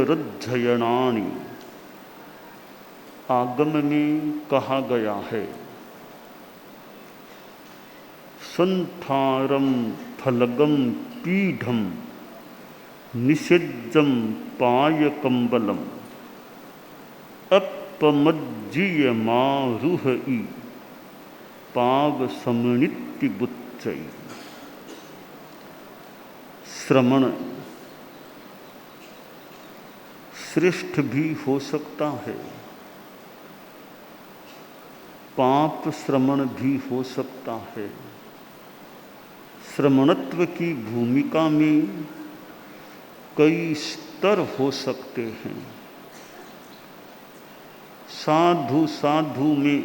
पुनरध्ययनानि आगम में कहा गया है। संथारम फलगम पीढ़म निषिद्धम पायकंबलम अपमज्जीयमारुहि पाव समनित्य बुच्चै। श्रमण श्रेष्ठ भी हो सकता है, पाप श्रमण भी हो सकता है। श्रमणत्व की भूमिका में कई स्तर हो सकते हैं। साधु साधु में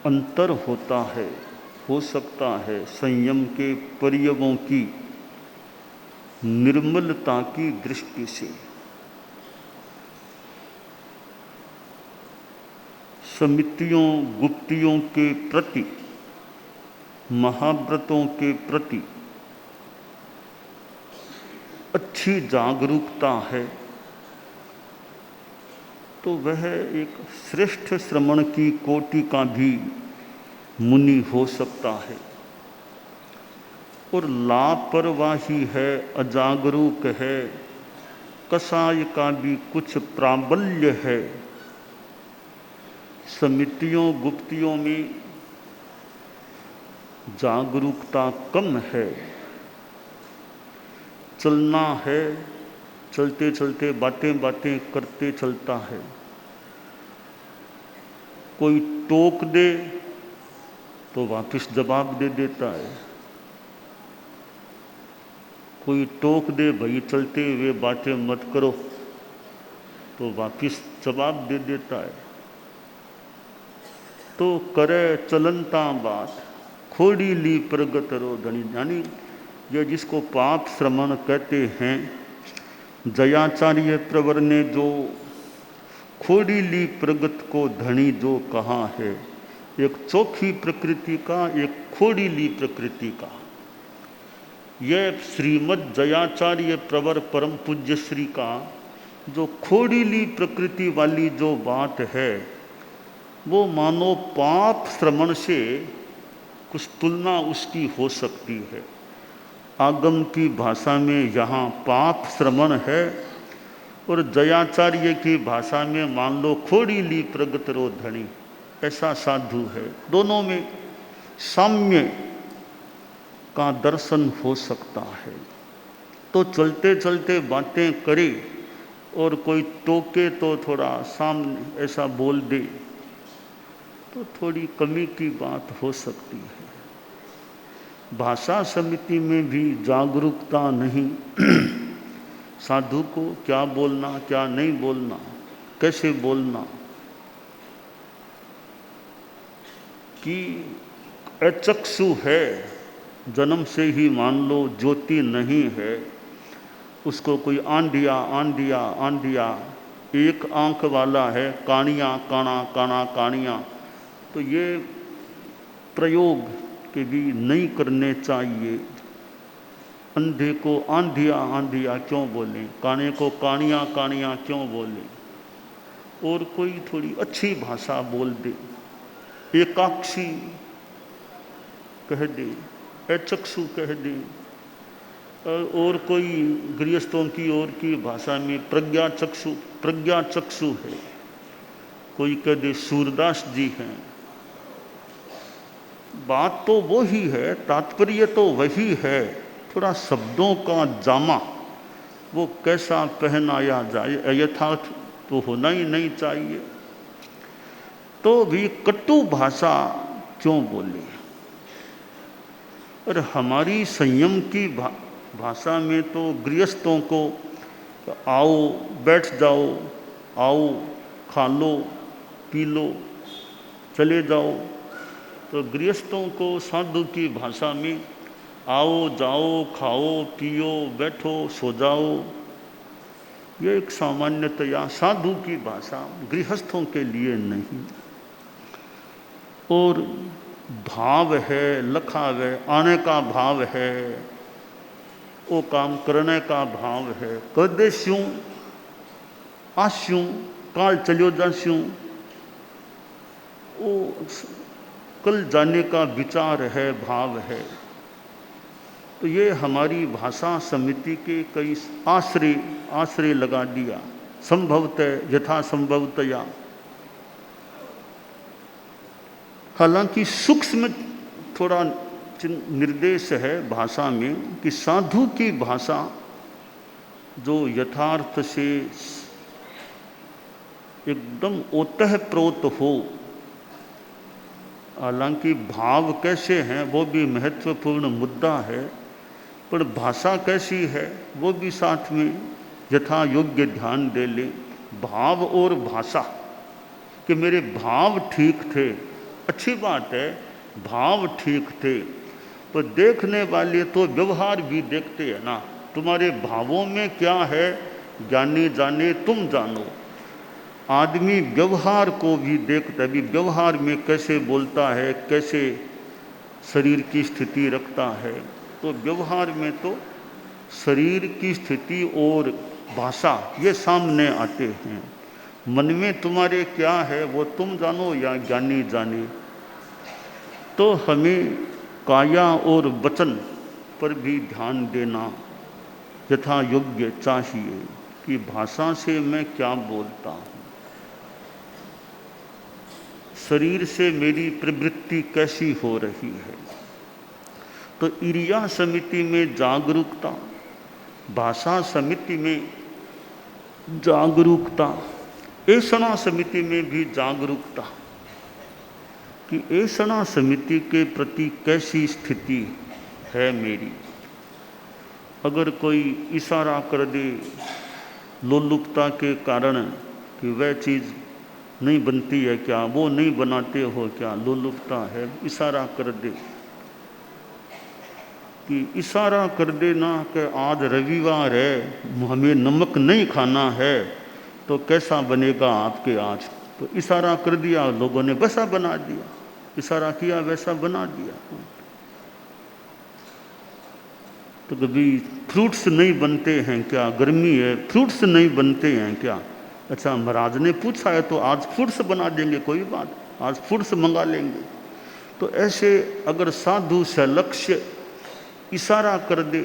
अंतर होता है, हो सकता है संयम के पर्यायों की निर्मलता की दृष्टि से। समितियों गुप्तियों के प्रति, महाव्रतों के प्रति अच्छी जागरूकता है तो वह एक श्रेष्ठ श्रमण की कोटि का भी मुनि हो सकता है। और लापरवाही है, अजागरूक है, कसाय का भी कुछ प्राबल्य है, समितियों गुप्तियों में जागरूकता कम है, चलना है, चलते चलते बातें बातें करते चलता है। कोई टोक दे तो वापस जवाब दे देता है, कोई टोक दे भाई चलते हुए बातें मत करो तो वापस जवाब दे देता है। तो करे चलनता बात खोड़ी ली प्रगत रो धनी। यानी ये जिसको पाप श्रमण कहते हैं, जयाचार्य प्रवर ने जो खोड़ी ली प्रगत को धनी जो कहा है, एक चोखी प्रकृति का, एक खोड़ी ली प्रकृति का। यह श्रीमद् जयाचार्य प्रवर परम पूज्य श्री का जो खोड़ी ली प्रकृति वाली जो बात है, वो मानो पाप श्रमण से कुछ तुलना उसकी हो सकती है। आगम की भाषा में यहाँ पाप श्रमण है और जयाचार्य की भाषा में मान लो खोड़ी ली प्रगत रो धनी, ऐसा साधु है। दोनों में साम्य का दर्शन हो सकता है। तो चलते चलते बातें करे और कोई टोके तो थोड़ा सामने ऐसा बोल दे तो थोड़ी कमी की बात हो सकती है। भाषा समिति में भी जागरूकता नहीं साधु को क्या बोलना क्या नहीं बोलना, कैसे बोलना, कि अचक्षु है, जन्म से ही मान लो ज्योति नहीं है, उसको कोई आंधिया आंधिया आंधिया, एक आंख वाला है, कानिया काना काना कानिया, तो ये प्रयोग के भी नहीं करने चाहिए। अंधे को आंधिया आंधिया क्यों बोलें, काने को कानिया कानिया क्यों बोलें। और कोई थोड़ी अच्छी भाषा बोल दे, एकाक्षी कह दे, अचक्षु कह दे, और कोई गृहस्थों की ओर की भाषा में प्रज्ञा चक्षु है, कोई कह दे सूरदास जी हैं। बात तो वो ही है, तात्पर्य तो वही है, थोड़ा शब्दों का जामा वो कैसा पहनाया जाए, यथार्थ तो होना ही नहीं चाहिए। तो भी कटु भाषा क्यों बोले। और हमारी संयम की भाषा में तो गृहस्थों को आओ बैठ जाओ, आओ खा लो पी लो चले जाओ, तो गृहस्थों को साधु की भाषा में आओ जाओ खाओ पियो बैठो सो जाओ, ये एक सामान्यतया साधु की भाषा, गृहस्थों के लिए नहीं। और भाव है, लखाव है, आने का भाव है, वो काम करने का भाव है। कर देस्यूं आस्यूं काल चलो जास्यूं, वो कल जाने का विचार है, भाव है। तो ये हमारी भाषा समिति के कई आश्रय लगा दिया, संभवतः यथा संभवतया। हालांकि सूक्ष्म थोड़ा निर्देश है भाषा में कि साधु की भाषा जो यथार्थ से एकदम ओतप्रोत हो। हालांकि भाव कैसे हैं वो भी महत्वपूर्ण मुद्दा है, पर भाषा कैसी है वो भी साथ में यथा योग्य ध्यान दे ले। भाव और भाषा कि मेरे भाव ठीक थे, अच्छी बात है, भाव ठीक थे, पर देखने वाले तो व्यवहार भी देखते हैं ना। तुम्हारे भावों में क्या है ज्ञानी जाने, तुम जानो। आदमी व्यवहार को भी देखता है, भी व्यवहार में कैसे बोलता है, कैसे शरीर की स्थिति रखता है। तो व्यवहार में तो शरीर की स्थिति और भाषा ये सामने आते हैं। मन में तुम्हारे क्या है वो तुम जानो या ज्ञानी जाने। तो हमें काया और वचन पर भी ध्यान देना यथा योग्य चाहिए कि भाषा से मैं क्या बोलता हूँ, शरीर से मेरी प्रवृत्ति कैसी हो रही है। तो इरिया समिति में जागरूकता, भाषा समिति में जागरूकता, ऐसना समिति में भी जागरूकता कि ऐसना समिति के प्रति कैसी स्थिति है मेरी। अगर कोई इशारा कर दे लोलुपता के कारण कि वह चीज़ नहीं बनती है क्या, वो नहीं बनाते हो क्या, लोलुपता है, इशारा कर दे कि इशारा कर देना कि आज रविवार है हमें नमक नहीं खाना है, तो कैसा बनेगा आपके आज। तो इशारा कर दिया, लोगों ने वैसा बना दिया, इशारा किया वैसा बना दिया। तो कभी फ्रूट्स नहीं बनते हैं क्या, गर्मी है फ्रूट्स नहीं बनते हैं क्या। अच्छा महाराज ने पूछा है तो आज फ्रूट्स बना देंगे, कोई बात, आज फ्रूट्स मंगा लेंगे। तो ऐसे अगर साधु से लक्ष्य इशारा कर दे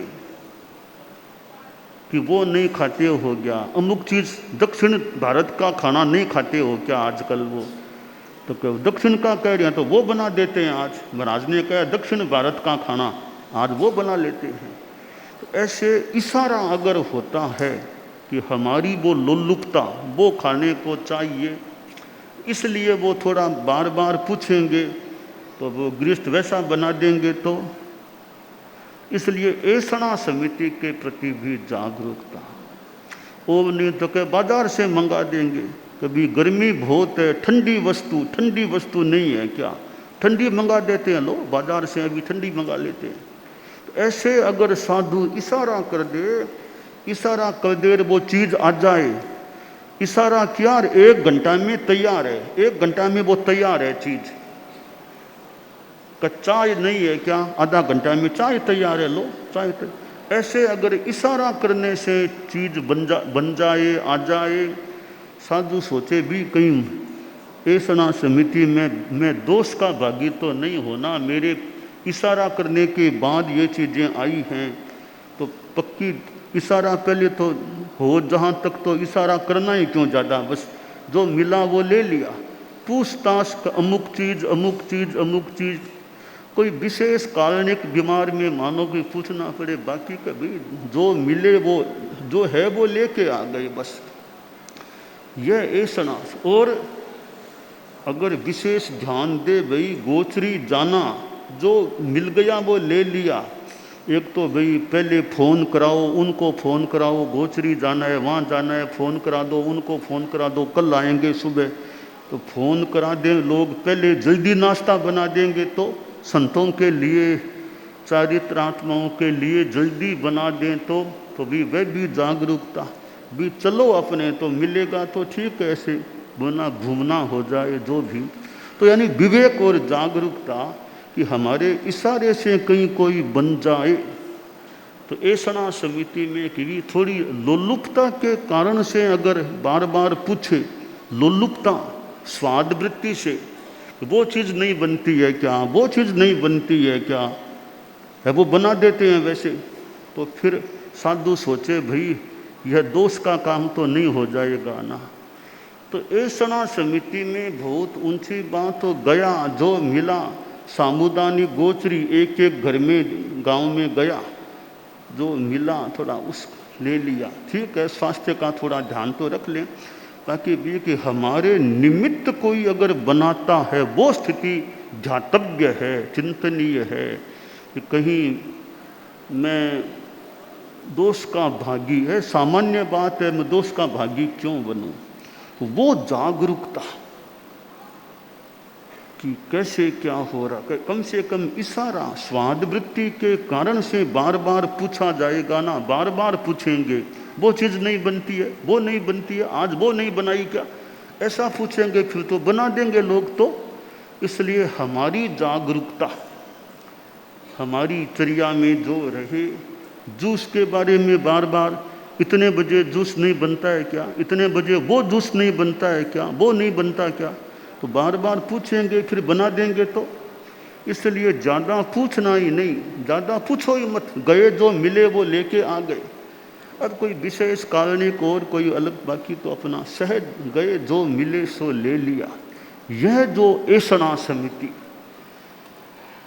कि वो नहीं खाते हो क्या, अमुक चीज़ दक्षिण भारत का खाना नहीं खाते हो क्या आजकल वो, तो क्या दक्षिण का कह रहे हैं तो वो बना देते हैं। आज महाराज ने कहा दक्षिण भारत का खाना, आज वो बना लेते हैं। तो ऐसे इशारा अगर होता है कि हमारी वो लोलुपता वो खाने को चाहिए, इसलिए वो थोड़ा बार बार पूछेंगे तो वो गृहस्थ वैसा बना देंगे। तो इसलिए ऐसना समिति के प्रति भी जागरूकता। वो नहीं तो क्या बाजार से मंगा देंगे, कभी गर्मी बहुत है ठंडी वस्तु नहीं है क्या, ठंडी मंगा देते हैं लोग बाजार से, अभी ठंडी मंगा लेते हैं। तो ऐसे अगर साधु इशारा कर दे वो चीज़ आ जाए, इशारा किया 1 घंटा में तैयार है, 1 घंटा में वो तैयार है चीज़। चाय नहीं है क्या, आधा घंटा में चाय तैयार है, लो चाय तैयार। ऐसे अगर इशारा करने से चीज़ बन जाए, आ जाए। साधु सोचे भी कहीं ऐसना समिति में मैं दोष का भागी तो नहीं होना, मेरे इशारा करने के बाद ये चीज़ें आई हैं। तो पक्की इशारा पहले तो हो, जहाँ तक तो इशारा करना ही क्यों ज़्यादा, बस जो मिला वो ले लिया। पूछताछ अमुक चीज़ कोई विशेष कारणिक बीमार में मानो कि पूछना पड़े, बाकी कभी जो मिले वो जो है वो लेके आ गए बस। यह ऐसना। और अगर विशेष ध्यान दे भाई गोचरी जाना, जो मिल गया वो ले लिया। एक तो भाई पहले फ़ोन कराओ, उनको फ़ोन कराओ, गोचरी जाना है वहाँ जाना है, फ़ोन करा दो, उनको फ़ोन करा दो, कल आएंगे सुबह। तो फ़ोन करा दें लोग, पहले जल्दी नाश्ता बना देंगे तो संतों के लिए, चारित्रात्माओं के लिए जल्दी बना दें तो भी वह भी जागरूकता भी। चलो अपने तो मिलेगा तो ठीक है, ऐसे बना घूमना हो जाए जो भी। तो यानी विवेक और जागरूकता कि हमारे इशारे से कहीं कोई बन जाए तो ऐसा समिति में कि भी थोड़ी लोलुपता के कारण से अगर बार बार पूछे, लोलुपता स्वाद वृत्ति से, वो चीज़ नहीं बनती है क्या, वो चीज़ नहीं बनती है क्या, है वो बना देते हैं वैसे, तो फिर साधु सोचे भाई यह दोष का काम तो नहीं हो जाएगा ना। तो ऐसा समिति में बहुत ऊंची बात हो गया, जो मिला सामुदानिक गोचरी, एक एक घर में गांव में गया, जो मिला थोड़ा उस ले लिया। ठीक है, स्वास्थ्य का थोड़ा ध्यान तो रख लें, ताकि भी कि हमारे निमित्त कोई अगर बनाता है वो स्थिति ध्यातव्य है, चिंतनीय है कि कहीं मैं दोष का भागी है, सामान्य बात है, मैं दोष का भागी क्यों बनूं। तो वो जागरूकता कि कैसे क्या हो रहा है, कम से कम इशारा स्वाद वृत्ति के कारण से बार बार पूछा जाएगा ना, बार बार पूछेंगे वो चीज़ नहीं बनती है, वो नहीं बनती है, आज वो नहीं बनाई क्या, ऐसा पूछेंगे फिर तो बना देंगे लोग। तो इसलिए हमारी जागरूकता हमारी चर्या में जो रहे, जूस के बारे में बार बार इतने बजे जूस नहीं बनता है क्या, इतने बजे वो जूस नहीं बनता है क्या, वो नहीं बनता क्या, तो बार बार पूछेंगे फिर बना देंगे। तो इसलिए ज़्यादा पूछना ही नहीं, ज़्यादा पूछो ही मत, गए जो मिले वो लेके आ गए। अब कोई विशेष कारणिक और कोई अलग, बाकी तो अपना सहज गए जो मिले सो ले लिया। यह जो ऐसा समिति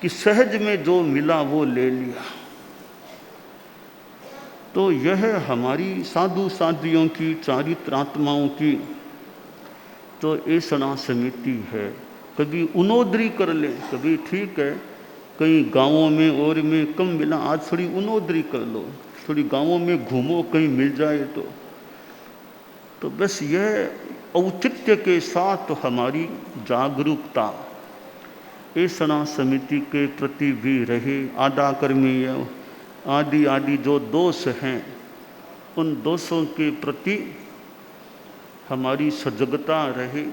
कि सहज में जो मिला वो ले लिया, तो यह हमारी साधु साध्वियों की, चारित्रात्माओं की तो ऐसा समिति है। कभी उनोदरी कर ले, कभी ठीक है कहीं गांवों में और में कम मिला, आज थोड़ी उनोदरी कर लो, थोड़ी गांवों में घूमो कहीं मिल जाए तो बस यह औचित्य के साथ हमारी जागरूकता ऐसा समिति के प्रति भी रहे। आदा कर्मी आदि आदि जो दोष हैं, उन दोषों के प्रति हमारी सजगता रहे।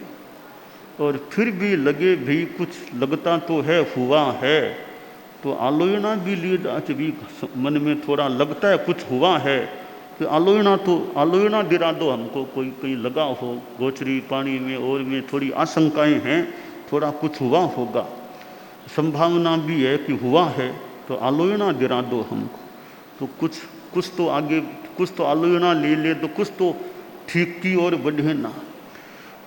और फिर भी लगे भी कुछ लगता तो है, हुआ है, तो आलोचना भी ली जाती, भी मन में थोड़ा लगता है कुछ हुआ है तो आलोचना दिला दो हमको, कोई कहीं लगा हो गोचरी पानी में और में थोड़ी आशंकाएं हैं, थोड़ा कुछ हुआ होगा, संभावना भी है कि हुआ है, तो आलोचना दिला दो हमको, तो कुछ तो आगे, कुछ तो आलोचना ले ले तो कुछ तो ठीक की ओर बढ़े ना।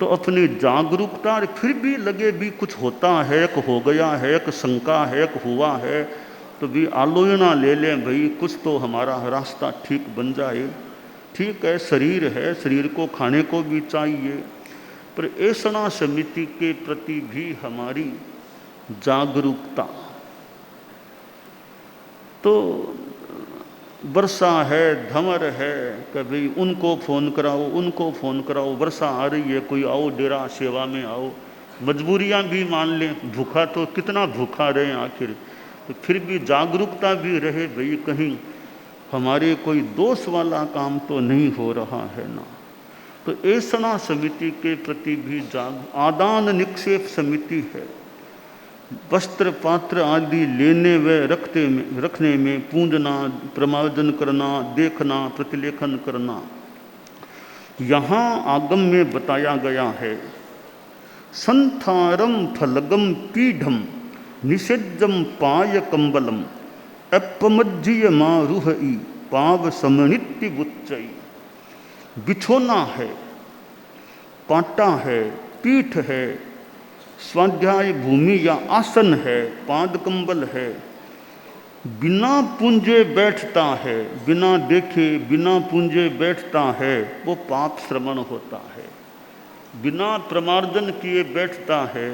तो अपनी जागरूकता फिर भी लगे भी कुछ होता है, एक हो गया है, एक शंका है, एक हुआ है, तो भी आलोचना ले लें भाई, कुछ तो हमारा रास्ता ठीक बन जाए। ठीक है, शरीर है, शरीर को खाने को भी चाहिए, पर ऐसा समिति के प्रति भी हमारी जागरूकता। तो वर्षा है, धमर है, कभी उनको फ़ोन कराओ, उनको फ़ोन कराओ, वर्षा आ रही है, कोई आओ डेरा सेवा में आओ, मजबूरियां भी मान लें, भूखा तो कितना भूखा रहे आखिर, तो फिर भी जागरूकता भी रहे भाई कहीं हमारे कोई दोष वाला काम तो नहीं हो रहा है ना। तो ऐसा समिति के प्रति भी आदान निक्षेप समिति है। वस्त्र पात्र आदि लेने व रखने में पूंजना, प्रमार्जन करना, देखना, प्रतिलेखन करना, यहाँ आगम में बताया गया है। संथारम फलगम पीढ़म निषेजम पाय कंबलम अपमज्जीय मारुहि पाव समनित्य बुच्चई। बिछोना है, पाटा है, पीठ है, स्वाध्याय भूमि या आसन है, पाद कंबल है, बिना पूंजे बैठता है, बिना देखे बिना पूंजे बैठता है, वो पाप श्रवण होता है। बिना प्रमार्जन किए बैठता है,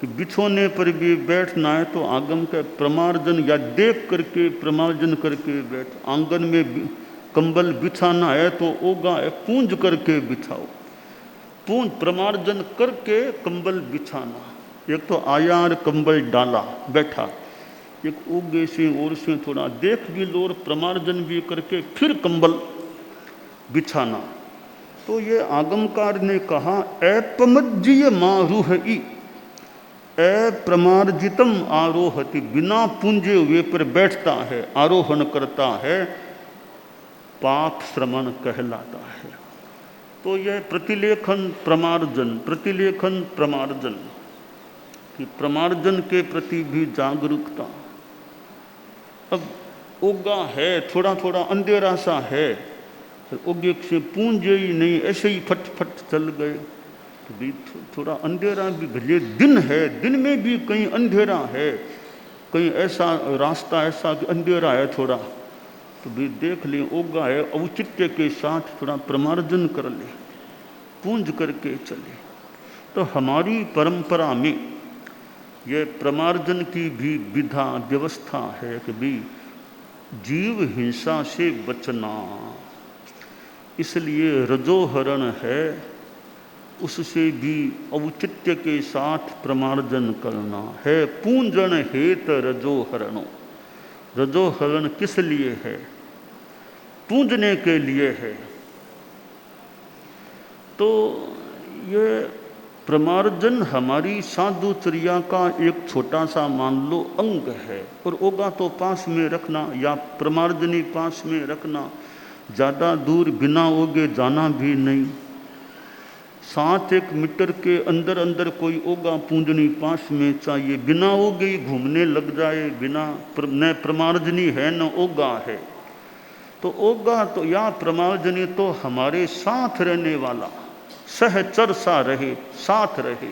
कि बिछोने पर भी बैठना है तो आगम का प्रमार्जन या देख करके प्रमार्जन करके बैठ। आंगन में कंबल बिछाना है तो ओगा है पूंज करके बिछाओ, पूंज प्रमार्जन करके कंबल बिछाना। एक तो आयार कंबल डाला बैठा, एक ओगे से और से थोड़ा देख भी लो और प्रमार्जन भी करके फिर कंबल बिछाना। तो ये आगमकार ने कहा ऐपमज्जीय मारुहि, अप्रमार्जितम आरोहति, बिना पूंजे हुए पर बैठता है, आरोहण करता है, पाप श्रमण कहलाता है। तो यह प्रतिलेखन प्रमार्जन, प्रतिलेखन प्रमार्जन कि प्रमार्जन के प्रति भी जागरूकता। अब ओगा है, थोड़ा थोड़ा अंधेरा सा है, ओगे से पूंजे ही नहीं, ऐसे ही फट फट चल गए, तो भी थोड़ा अंधेरा भी भले दिन है, दिन में भी कहीं अंधेरा है, कहीं ऐसा रास्ता ऐसा कि अंधेरा है थोड़ा, तो भी देख ले, ओगा है, औचित्य के साथ थोड़ा प्रमार्जन कर ले, पूंज करके चले। तो हमारी परंपरा में यह प्रमार्जन की भी विधा व्यवस्था है कि भी जीव हिंसा से बचना, इसलिए रजोहरण है, उससे भी औचित्य के साथ प्रमार्जन करना है। पूंजन हेत रजोहरणो, रजोहरण किस लिए है? पूंजने के लिए है। तो ये प्रमार्जन हमारी साधुचर्या का एक छोटा सा मान लो अंग है, और ओगा तो पास में रखना या प्रमार्जनी पास में रखना, ज़्यादा दूर बिना ओगे जाना भी नहीं, 7-1 मीटर के अंदर अंदर कोई ओगा पूंजनी पास में चाहिए, बिना ओगे ही घूमने लग जाए, बिना न प्रमार्जनी है न ओगा है, तो ओगा तो या प्रमार्जनी तो हमारे साथ रहने वाला, सहचर सा रहे, साथ रहे।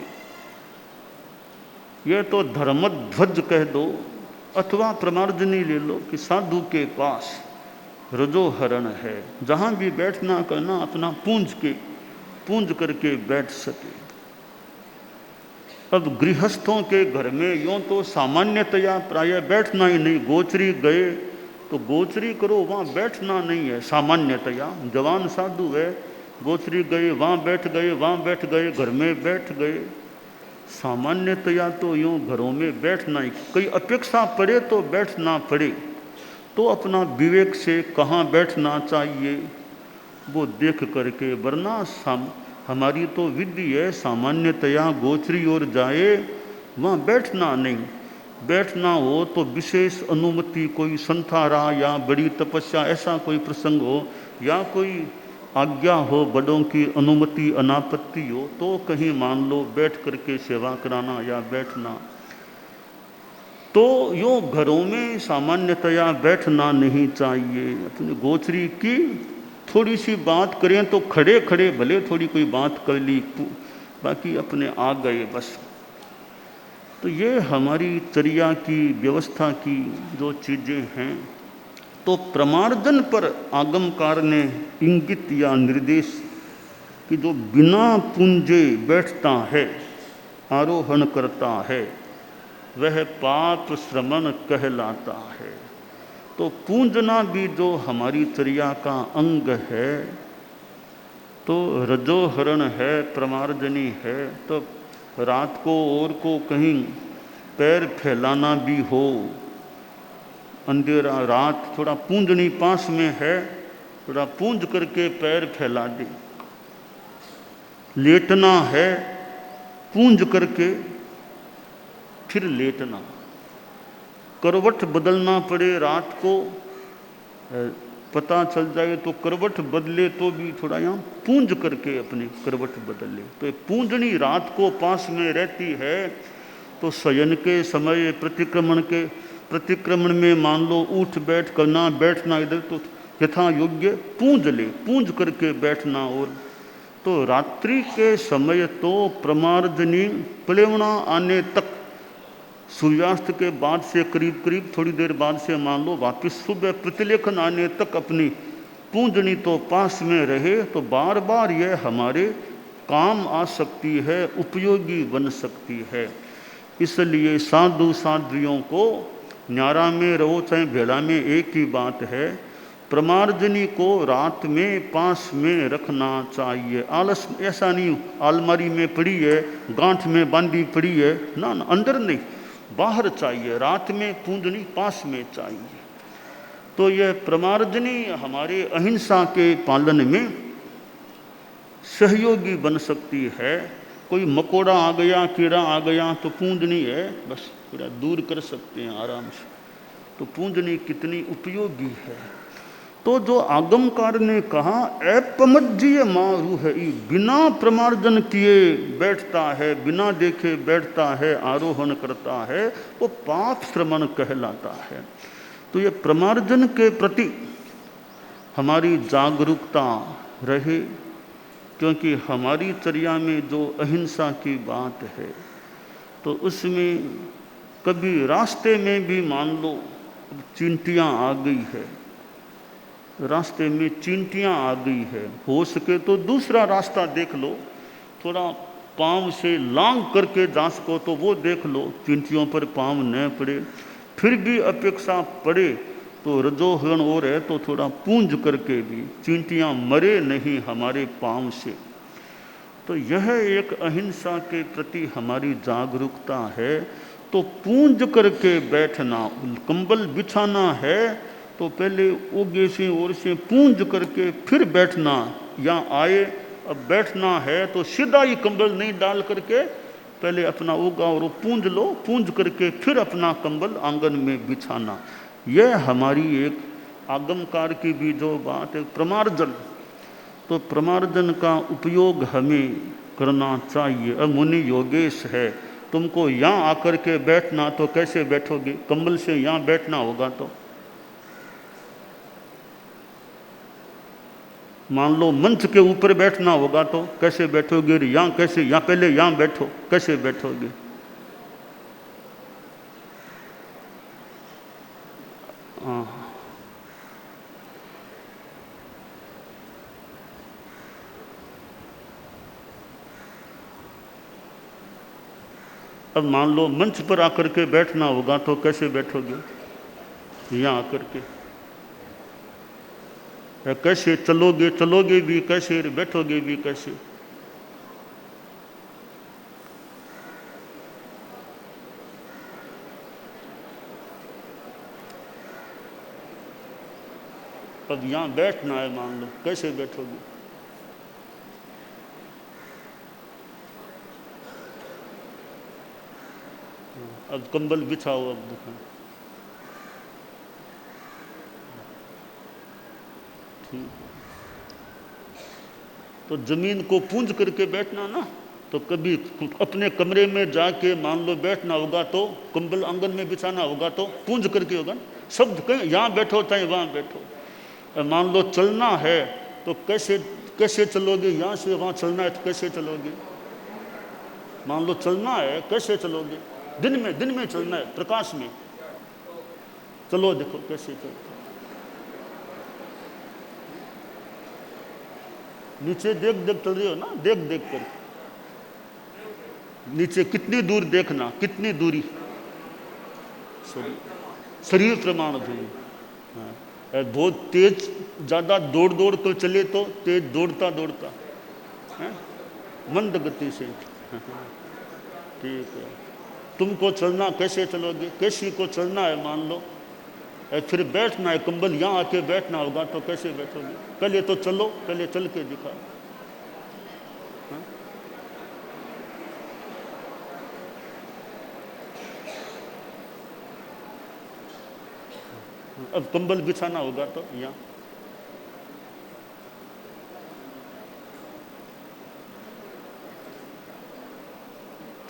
यह तो धर्मध्वज कह दो अथवा प्रमार्जनी ले लो कि साधु के पास रजोहरण है, जहाँ भी बैठना करना अपना पूंज करके बैठ सके। अब गृहस्थों के घर में यूँ तो सामान्यतया प्रायः बैठना ही नहीं, गोचरी गए तो गोचरी करो, वहाँ बैठना नहीं है सामान्यतया। जवान साधु है, गोचरी गए वहाँ बैठ गए, वहाँ बैठ गए, घर में बैठ गए, सामान्यतया तो यूँ घरों में बैठना ही, कई अपेक्षा पड़े तो बैठना पड़े, तो अपना विवेक से कहाँ बैठना चाहिए वो देख करके, वरना हमारी तो विधि है सामान्यतया गोचरी ओर जाए वहाँ बैठना नहीं। बैठना हो तो विशेष अनुमति, कोई संथारा या बड़ी तपस्या ऐसा कोई प्रसंग हो, या कोई आज्ञा हो, बड़ों की अनुमति अनापत्ति हो, तो कहीं मान लो बैठ करके सेवा कराना या बैठना। तो यूँ घरों में सामान्यतया बैठना नहीं चाहिए। अपनी गोचरी की थोड़ी सी बात करें तो खड़े खड़े भले थोड़ी कोई बात कर ली, बाकी अपने आ गए बस। तो ये हमारी चर्या की व्यवस्था की जो चीज़ें हैं, तो प्रमार्जन पर आगमकार ने इंगित या निर्देश कि जो बिना पूंजे बैठता है, आरोहण करता है, वह पाप श्रमण कहलाता है। तो पूंजना भी जो हमारी चर्या का अंग है, तो रजोहरण है, प्रमार्जनी है। तो रात को और को कहीं पैर फैलाना भी हो, अंधेरा रात, थोड़ा पूंजनी पास में है, थोड़ा पूंज करके पैर फैला दे। लेटना है, पूंज करके फिर लेटना। करवट बदलना पड़े रात को, पता चल जाए तो करवट बदले तो भी थोड़ा यहाँ पूंज करके अपनी करवट बदले। तो पूंजनी रात को पास में रहती है, तो शयन के समय प्रतिक्रमण में मान लो उठ बैठ करना, बैठना इधर, तो यथा योग्य पूंज ले, पूंज करके बैठना। और तो रात्रि के समय तो प्रमार्जनी प्लेवना आने तक, सूर्यास्त के बाद से करीब करीब थोड़ी देर बाद से मान लो वापिस सुबह प्रतिलेखन आने तक अपनी पूंजनी तो पास में रहे, तो बार बार यह हमारे काम आ सकती है, उपयोगी बन सकती है। इसलिए साधु साध्वियों को न्यारा में रहो चाहे भेड़ा में एक ही बात है, प्रमार्जनी को रात में पास में रखना चाहिए। आलस ऐसा नहीं अलमारी में पड़ी है, गांठ में बांधी पड़ी है, ना ना, अंदर नहीं, बाहर चाहिए, रात में पूंजनी पास में चाहिए। तो यह प्रमार्जनी हमारे अहिंसा के पालन में सहयोगी बन सकती है। कोई मकोड़ा आ गया, कीड़ा आ गया तो पूंजनी है, बस पूरा दूर कर सकते हैं आराम से। तो पूंजनी कितनी उपयोगी है। तो जो आगमकार ने कहा अपमज्जीय मारू है, बिना प्रमार्जन किए बैठता है, बिना देखे बैठता है, आरोहण करता है, वो पाप श्रमण कहलाता है। तो ये प्रमार्जन के प्रति हमारी जागरूकता रहे, क्योंकि हमारी चर्या में जो अहिंसा की बात है तो उसमें कभी रास्ते में भी मान लो चींटियाँ आ गई है, रास्ते में चींटियाँ आ गई है, हो सके तो दूसरा रास्ता देख लो, थोड़ा पाँव से लांग करके जा सको तो वो देख लो, चींटियों पर पाँव न पड़े। फिर भी अपेक्षा पड़े तो रजोगुण और है तो थोड़ा पूंज करके भी चींटियाँ मरे नहीं हमारे पाँव से। तो यह एक अहिंसा के प्रति हमारी जागरूकता है। तो पूंज करके बैठना, कंबल बिछाना है तो पहले ओगे से और से पूंज करके फिर बैठना, या आए अब बैठना है तो सीधा ही कंबल नहीं डाल करके पहले अपना ओगा और पूंज लो, पूंज करके फिर अपना कंबल आंगन में बिछाना। यह हमारी एक आगमकार की भी जो बात है प्रमार्जन, तो प्रमार्जन का उपयोग हमें करना चाहिए। अब मुनि योगेश है, तुमको यहाँ आकर के बैठना तो कैसे बैठोगे, कंबल से यहाँ बैठना होगा तो मान लो मंच के ऊपर बैठना होगा तो कैसे बैठोगे, यहाँ कैसे, यहाँ पहले यहाँ बैठो, कैसे बैठोगे। हाँ, अब मान लो मंच पर आकर के बैठना होगा तो कैसे बैठोगे, यहाँ आकर के। कैसे चलोगे, चलोगे भी कैसे, बैठोगे भी कैसे। अब यहाँ बैठना है मान लो, कैसे बैठोगे। अब कंबल बिछाओ, अब देखो ठीक। तो जमीन को पूंज करके बैठना ना, तो कभी अपने कमरे में जाके मान लो बैठना होगा तो कंबल आंगन में बिछाना होगा तो पूंज करके होगा। शब्द कहीं यहाँ बैठो चाहे वहाँ बैठो। मान लो चलना है तो कैसे कैसे चलोगे, यहाँ से वहाँ चलना है तो कैसे चलोगे। मान लो चलना है कैसे चलोगे, दिन में चलना है, प्रकाश में चलो, देखो कैसे चलते। नीचे देख देख चल रही हो ना, देख देख कर नीचे कितनी दूर देखना, कितनी दूरी, शरीर प्रमाण धूम। बहुत तेज ज़्यादा दौड़ दौड़ कर चले तो तेज दौड़ता दौड़ता है, मंद गति से। ठीक है, तुमको चलना कैसे चलोगे, कैसी को चलना है मान लो, फिर बैठना है, कंबल यहाँ आके बैठना होगा तो कैसे बैठोगे। पहले तो चलो, पहले चल के दिखाओ। अब कंबल बिछाना होगा तो यहाँ,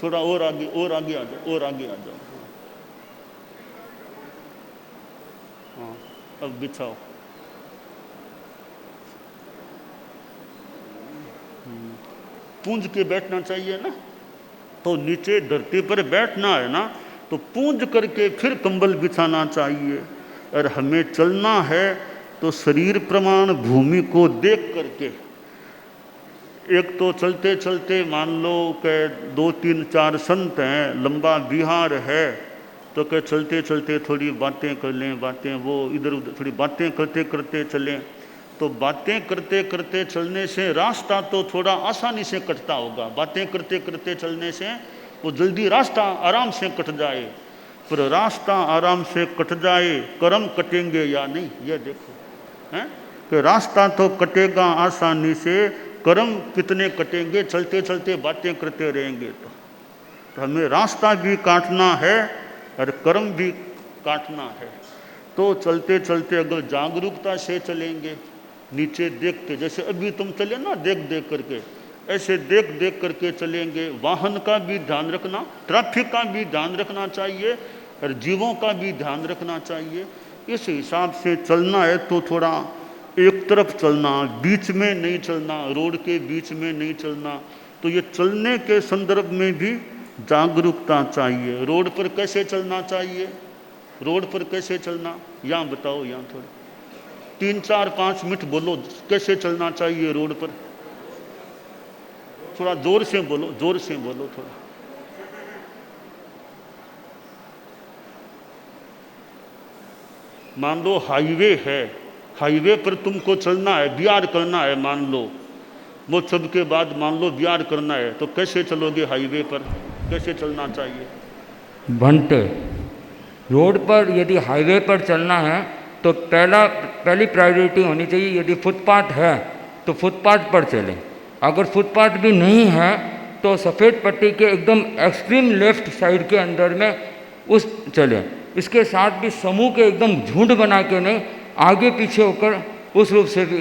थोड़ा और आगे, और आगे आ जाओ, और आगे आ जाओ। हाँ, अब बिछाओ। पूंज के बैठना चाहिए ना, तो नीचे धरती पर बैठना है ना, तो पूंज करके फिर कंबल बिछाना चाहिए। और हमें चलना है तो शरीर प्रमाण भूमि को देख करके, एक तो चलते चलते मान लो कि 2 3 4 संत हैं, लंबा बिहार है, तो क्या चलते चलते थोड़ी बातें कर लें, बातें वो इधर उधर थोड़ी बातें करते करते चलें। तो बातें करते करते चलने से रास्ता तो थोड़ा आसानी से कटता होगा, बातें करते करते चलने से वो जल्दी रास्ता आराम से कट जाए। पर रास्ता आराम से कट जाए, कर्म कटेंगे या नहीं, ये देखो हैं कि रास्ता तो कटेगा आसानी से, कर्म कितने कटेंगे, चलते चलते बातें करते रहेंगे तो हमें रास्ता भी काटना है और कर्म भी काटना है। तो चलते चलते अगर जागरूकता से चलेंगे, नीचे देखते, जैसे अभी तुम चले ना देख देख करके, ऐसे देख देख करके चलेंगे। वाहन का भी ध्यान रखना, ट्रैफिक का भी ध्यान रखना चाहिए और जीवों का भी ध्यान रखना चाहिए। इस हिसाब से चलना है तो थोड़ा एक तरफ चलना, बीच में नहीं चलना, रोड के बीच में नहीं चलना। तो ये चलने के संदर्भ में भी जागरूकता चाहिए। रोड पर कैसे चलना चाहिए, रोड पर कैसे चलना, यहाँ बताओ, यहाँ थोड़ा 3-4-5 मिनट बोलो कैसे चलना चाहिए रोड पर। थोड़ा जोर से बोलो, जोर से बोलो थोड़ा। मान लो हाईवे है, हाईवे पर तुमको चलना है, बिहार करना है, मान लो वो सब के बाद मान लो बिहार करना है, तो कैसे चलोगे हाईवे पर, कैसे चलना चाहिए? घंटे रोड पर यदि हाईवे पर चलना है तो पहली प्रायोरिटी होनी चाहिए, यदि फुटपाथ है तो फुटपाथ पर चलें। अगर फुटपाथ भी नहीं है तो सफ़ेद पट्टी के एकदम एक्सट्रीम लेफ्ट साइड के अंदर में उस चलें। इसके साथ भी समूह के एकदम झुंड बना के नहीं, आगे पीछे होकर उस रूप से भी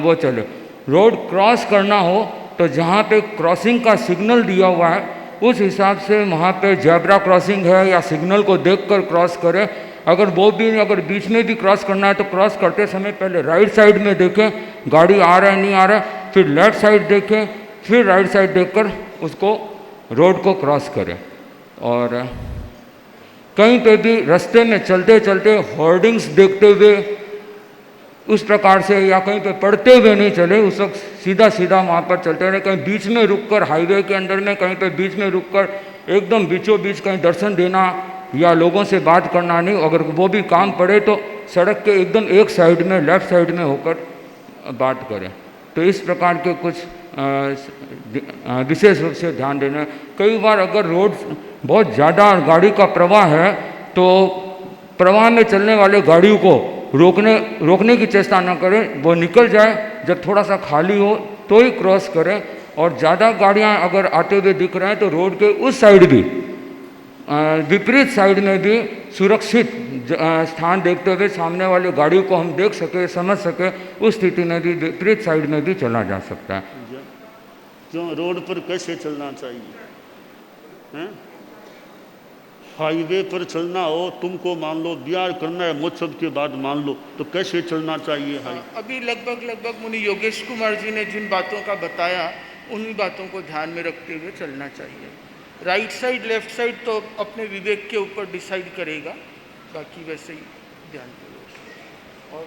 वो चले। रोड क्रॉस करना हो तो जहाँ पे क्रॉसिंग का सिग्नल दिया हुआ है उस हिसाब से वहाँ पे जेब्रा क्रॉसिंग है या सिग्नल को देखकर क्रॉस करें। अगर वो भी अगर बीच में भी क्रॉस करना है तो क्रॉस करते समय पहले राइट साइड में देखें गाड़ी आ रहा है नहीं आ रहा है, फिर लेफ्ट साइड देखें, फिर राइट साइड देखकर उसको रोड को क्रॉस करें। और कहीं पे भी रास्ते में चलते चलते होर्डिंग्स देखते हुए उस प्रकार से या कहीं पे पढ़ते हुए नहीं चले, उस वक्त सीधा सीधा वहाँ पर चलते रहे। कहीं बीच में रुककर हाईवे के अंदर में कहीं पे बीच में रुककर एकदम बीचों बीच कहीं दर्शन देना या लोगों से बात करना नहीं। अगर वो भी काम पड़े तो सड़क के एकदम एक साइड में लेफ्ट साइड में होकर बात करें। तो इस प्रकार के कुछ विशेष रूप से ध्यान देना। कई बार अगर रोड बहुत ज़्यादा गाड़ी का प्रवाह है तो प्रवाह में चलने वाले गाड़ियों को रोकने की चेष्टा न करें, वो निकल जाए, जब थोड़ा सा खाली हो तो ही क्रॉस करें। और ज़्यादा गाड़ियां अगर आते हुए दिख रहे हैं तो रोड के उस साइड भी विपरीत साइड में भी सुरक्षित स्थान देखते हुए सामने वाले गाड़ी को हम देख सके, समझ सके, उस स्थिति में भी विपरीत साइड में भी चला जा सकता है। क्यों रोड पर कैसे चलना चाहिए हैं? हाईवे पर चलना हो, तुमको मान लो बिहार करना है महोत्सव के बाद मान लो, तो कैसे चलना चाहिए? अभी लगभग मुनि योगेश कुमार जी ने जिन बातों का बताया उन्हीं बातों को ध्यान में रखते हुए चलना चाहिए। राइट साइड लेफ्ट साइड तो अपने विवेक के ऊपर डिसाइड करेगा, बाकी वैसे ही ध्यान देगा। और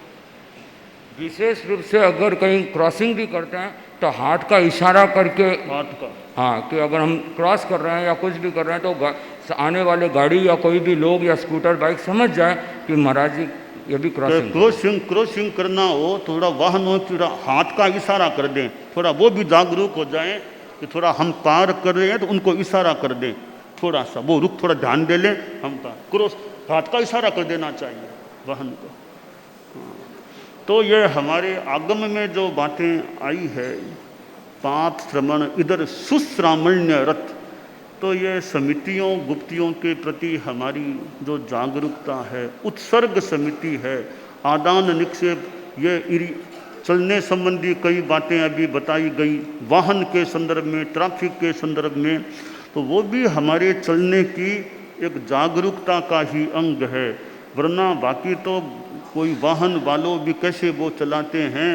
विशेष रूप से अगर कहीं क्रॉसिंग भी करते हैं तो हाथ का इशारा करके, हाथ का, हाँ, कि अगर हम क्रॉस कर रहे हैं या कुछ भी कर रहे हैं तो आने वाले गाड़ी या कोई भी लोग या स्कूटर बाइक समझ जाए कि महाराज जी ये भी क्रॉसिंग करना हो, थोड़ा वाहनों की हाथ का इशारा कर दें, थोड़ा वो भी जागरूक हो जाएं कि थोड़ा हम पार कर रहे हैं तो उनको इशारा कर दें, थोड़ा सा वो रुक, थोड़ा ध्यान दे लें, हम क्रॉस हाथ का इशारा कर देना चाहिए वाहन को। तो ये हमारे आगम में जो बातें आई है, पाप श्रमण इधर सुश्रामण्य रथ, तो ये समितियों गुप्तियों के प्रति हमारी जो जागरूकता है, उत्सर्ग समिति है, आदान निक्षेप, ये चलने संबंधी कई बातें अभी बताई गई, वाहन के संदर्भ में, ट्रैफिक के संदर्भ में, तो वो भी हमारे चलने की एक जागरूकता का ही अंग है। वरना बाकी तो कोई वाहन वालों भी कैसे वो चलाते हैं।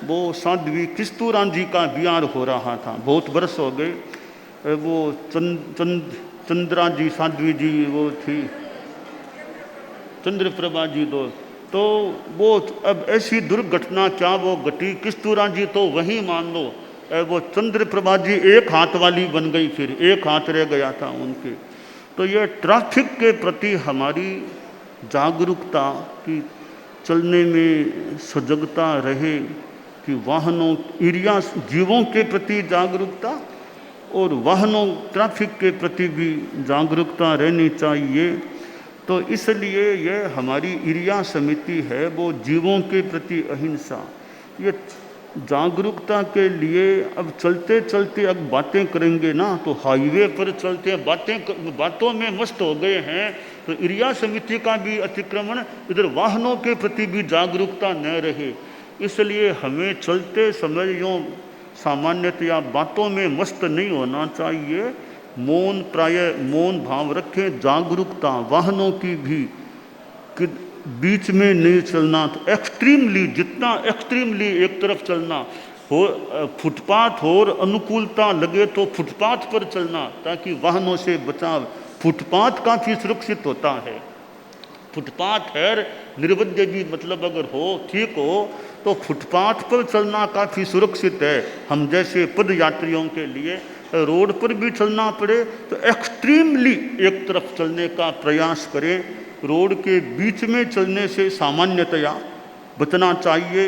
वो साध्वी किस्तूराम जी का बिहार हो रहा था, बहुत वर्ष हो गए, वो चंद्रा जी साध्वी जी वो थी, चंद्रप्रभा जी तो वो अब ऐसी दुर्घटना क्या वो घटी, किस्तूराम जी तो वहीं मान लो, वो चंद्रप्रभा जी एक हाथ वाली बन गई, फिर एक हाथ रह गया था उनके। तो ये ट्रैफिक के प्रति हमारी जागरूकता की चलने में सजगता रहे, कि वाहनों एरिया जीवों के प्रति जागरूकता और वाहनों ट्रैफिक के प्रति भी जागरूकता रहनी चाहिए। तो इसलिए ये हमारी एरिया समिति है, वो जीवों के प्रति अहिंसा, ये जागरूकता के लिए अब चलते चलते अब बातें करेंगे ना, तो हाईवे पर चलते हैं, बातों में मस्त हो गए हैं, तो एरिया समिति का भी अतिक्रमण, इधर वाहनों के प्रति भी जागरूकता न रहे। इसलिए हमें चलते समय यूँ सामान्यतया बातों में मस्त नहीं होना चाहिए, मौन प्रायः मौन भाव रखें। जागरूकता वाहनों की भी कि बीच में नहीं चलना, तो एक्सट्रीमली जितना एक्सट्रीमली एक तरफ चलना हो, फुटपाथ और अनुकूलता लगे तो फुटपाथ पर चलना ताकि वाहनों से बचाव। फुटपाथ काफ़ी सुरक्षित होता है, फुटपाथ है निर्वध्य भी मतलब अगर हो ठीक हो तो फुटपाथ पर चलना काफ़ी सुरक्षित है। हम जैसे पद यात्रियों के लिए रोड पर भी चलना पड़े तो एक्सट्रीमली एक तरफ चलने का प्रयास करें, रोड के बीच में चलने से सामान्यतया बचना चाहिए।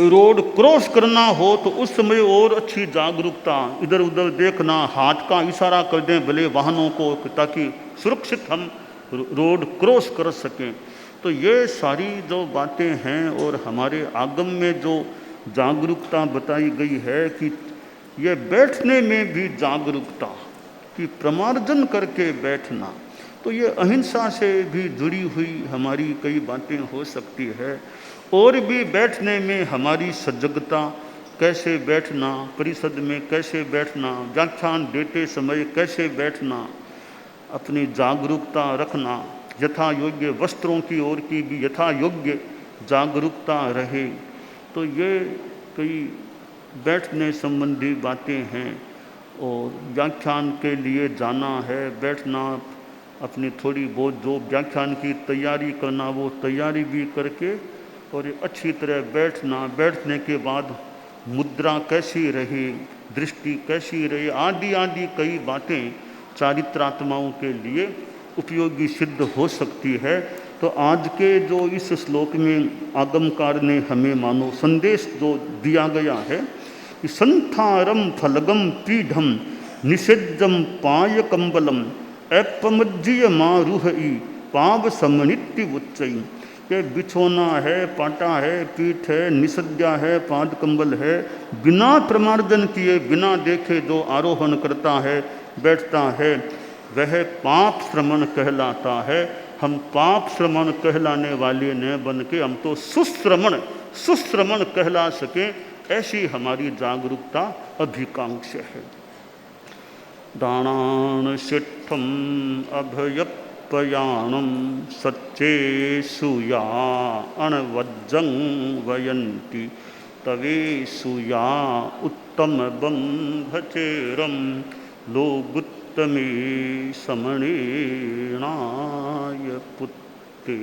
रोड क्रॉस करना हो तो उस समय और अच्छी जागरूकता, इधर उधर देखना, हाथ का इशारा कर दें भले वाहनों को ताकि सुरक्षित हम रोड क्रॉस कर सकें। तो ये सारी जो बातें हैं और हमारे आगम में जो जागरूकता बताई गई है कि ये बैठने में भी जागरूकता कि प्रमार्जन करके बैठना, तो ये अहिंसा से भी जुड़ी हुई हमारी कई बातें हो सकती है। और भी बैठने में हमारी सजगता, कैसे बैठना, परिषद में कैसे बैठना, व्याख्यान देते समय कैसे बैठना, अपनी जागरूकता रखना, यथा योग्य वस्त्रों की ओर की भी यथा योग्य जागरूकता रहे। तो ये कई बैठने संबंधी बातें हैं। और व्याख्यान के लिए जाना है, बैठना, अपनी थोड़ी बहुत जो व्याख्यान की तैयारी करना वो तैयारी भी करके और अच्छी तरह बैठना, बैठने के बाद मुद्रा कैसी रहे, दृष्टि कैसी रहे, आदि आदि कई बातें चारित्रात्माओं के लिए उपयोगी सिद्ध हो सकती है। तो आज के जो इस श्लोक में आगमकार ने हमें मानो संदेश जो दिया गया है कि संथारम फलगम पीढ़म निषेधम पाय कंबलम अपमज्जीय मारूहि पाव समनित्य उच्चई। के बिछोना है, पाटा है, पीठ है, निषद्या है, पाद कंबल है, बिना प्रमार्जन किए बिना देखे जो आरोहण करता है बैठता है वह पाप श्रमण कहलाता है। हम पाप श्रमण कहलाने वाले न बन के हम तो सुश्रमण कहला सकें, ऐसी हमारी जागरूकता अभिकांक्ष है। दानान शिठम अभयपयाणम सच्चे सुया अणवज्जं वयंती तवे सुया उत्तम बंभचेरम लोगुत्तमे समणेनाय पुत्ते।